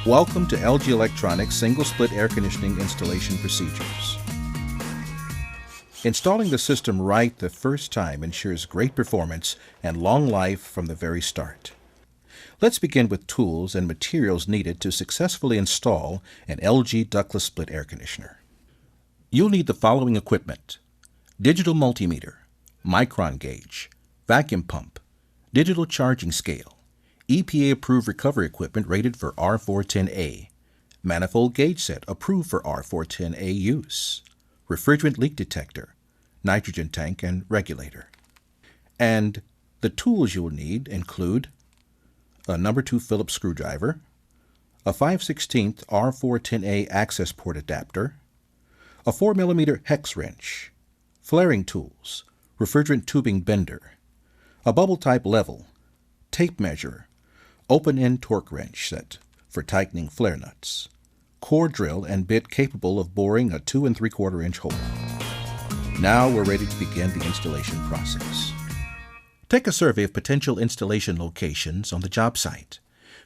Welcome to LG Electronics single-split air conditioning installation procedures. Installing the system right the first time ensures great performance and long life from the very start. Let's begin with tools and materials needed to successfully install an LG ductless split air conditioner. You'll need the following equipment: digital multimeter, micron gauge, vacuum pump, digital charging scale, EPA-approved recovery equipment rated for R410A, manifold gauge set approved for R410A use, refrigerant leak detector, nitrogen tank and regulator. And the tools you'll need include a number 2 Phillips screwdriver, a 5/16 R410A access port adapter, a 4mm hex wrench, flaring tools, refrigerant tubing bender, a bubble type level, tape measure, open-end torque wrench set for tightening flare nuts, core drill and bit capable of boring a 2 3/4 inch hole. Now we're ready to begin the installation process. Take a survey of potential installation locations on the job site.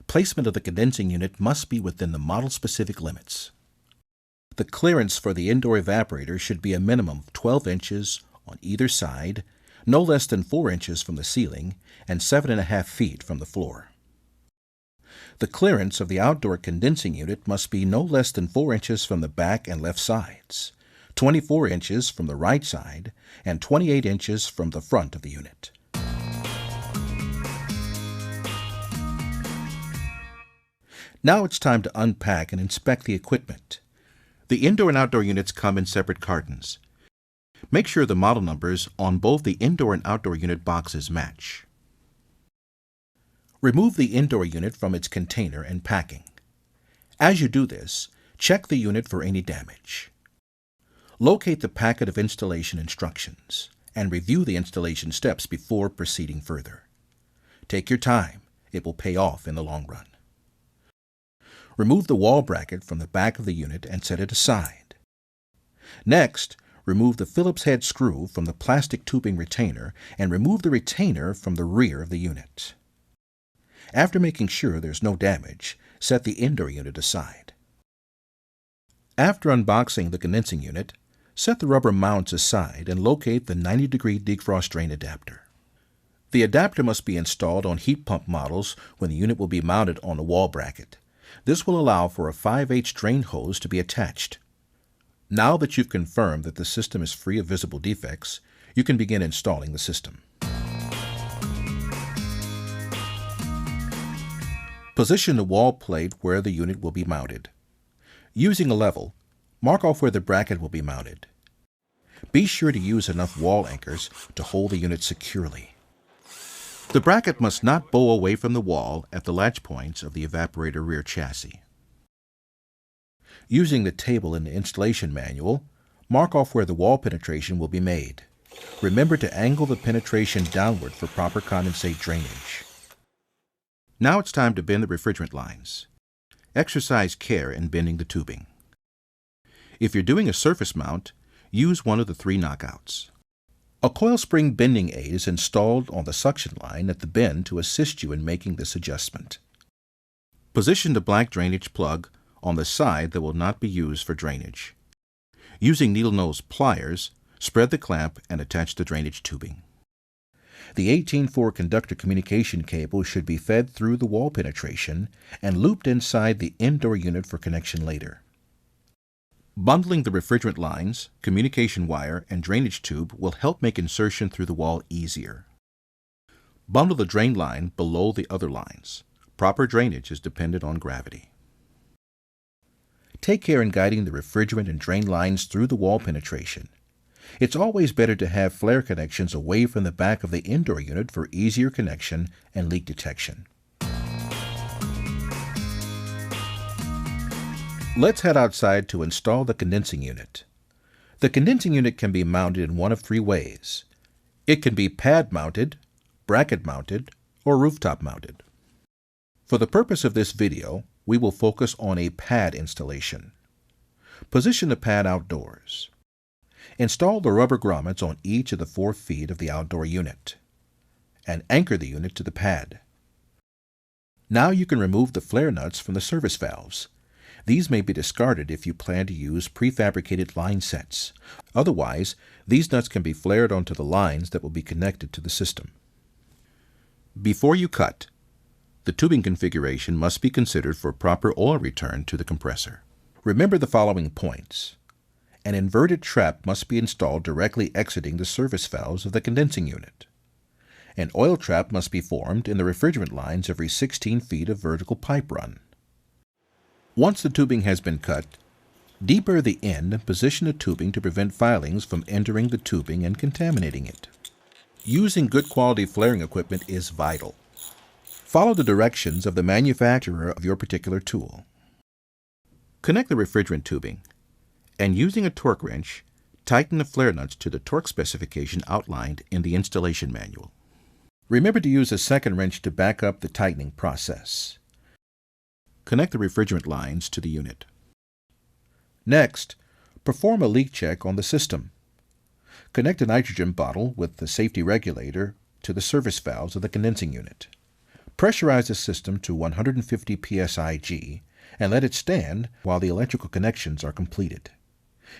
Placement of the condensing unit must be within the model-specific limits. The clearance for the indoor evaporator should be a minimum of 12 inches on either side, no less than 4 inches from the ceiling, and 7.5 feet from the floor. The clearance of the outdoor condensing unit must be no less than 4 inches from the back and left sides, 24 inches from the right side, and 28 inches from the front of the unit. Now it's time to unpack and inspect the equipment. The indoor and outdoor units come in separate cartons. Make sure the model numbers on both the indoor and outdoor unit boxes match. Remove the indoor unit from its container and packing. As you do this, check the unit for any damage. Locate the packet of installation instructions and review the installation steps before proceeding further. Take your time. It will pay off in the long run. Remove the wall bracket from the back of the unit and set it aside. Next, remove the Phillips head screw from the plastic tubing retainer and remove the retainer from the rear of the unit. After making sure there's no damage, set the indoor unit aside. After unboxing the condensing unit, set the rubber mounts aside and locate the 90-degree defrost drain adapter. The adapter must be installed on heat pump models when the unit will be mounted on a wall bracket. This will allow for a 5/8 drain hose to be attached. Now that you've confirmed that the system is free of visible defects, you can begin installing the system. Position the wall plate where the unit will be mounted. Using a level, mark off where the bracket will be mounted. Be sure to use enough wall anchors to hold the unit securely. The bracket must not bow away from the wall at the latch points of the evaporator rear chassis. Using the table in the installation manual, mark off where the wall penetration will be made. Remember to angle the penetration downward for proper condensate drainage. Now it's time to bend the refrigerant lines. Exercise care in bending the tubing. If you're doing a surface mount, use one of the 3 knockouts. A coil spring bending aid is installed on the suction line at the bend to assist you in making this adjustment. Position the black drainage plug on the side that will not be used for drainage. Using needle nose pliers, spread the clamp and attach the drainage tubing. The 18-4 conductor communication cable should be fed through the wall penetration and looped inside the indoor unit for connection later. Bundling the refrigerant lines, communication wire, and drainage tube will help make insertion through the wall easier. Bundle the drain line below the other lines. Proper drainage is dependent on gravity. Take care in guiding the refrigerant and drain lines through the wall penetration. It's always better to have flare connections away from the back of the indoor unit for easier connection and leak detection. Let's head outside to install the condensing unit. The condensing unit can be mounted in one of 3 ways. It can be pad mounted, bracket mounted, or rooftop mounted. For the purpose of this video, we will focus on a pad installation. Position the pad outdoors. Install the rubber grommets on each of the 4 feet of the outdoor unit and anchor the unit to the pad. Now you can remove the flare nuts from the service valves. These may be discarded if you plan to use prefabricated line sets. Otherwise, these nuts can be flared onto the lines that will be connected to the system. Before you cut, the tubing configuration must be considered for proper oil return to the compressor. Remember the following points. An inverted trap must be installed directly exiting the service valves of the condensing unit. An oil trap must be formed in the refrigerant lines every 16 feet of vertical pipe run. Once the tubing has been cut, deburr the end and position the tubing to prevent filings from entering the tubing and contaminating it. Using good quality flaring equipment is vital. Follow the directions of the manufacturer of your particular tool. Connect the refrigerant tubing, and using a torque wrench, tighten the flare nuts to the torque specification outlined in the installation manual. Remember to use a second wrench to back up the tightening process. Connect the refrigerant lines to the unit. Next, perform a leak check on the system. Connect a nitrogen bottle with the safety regulator to the service valves of the condensing unit. Pressurize the system to 150 psi and let it stand while the electrical connections are completed.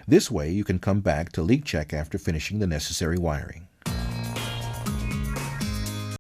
This way you can come back to leak check after finishing the necessary wiring.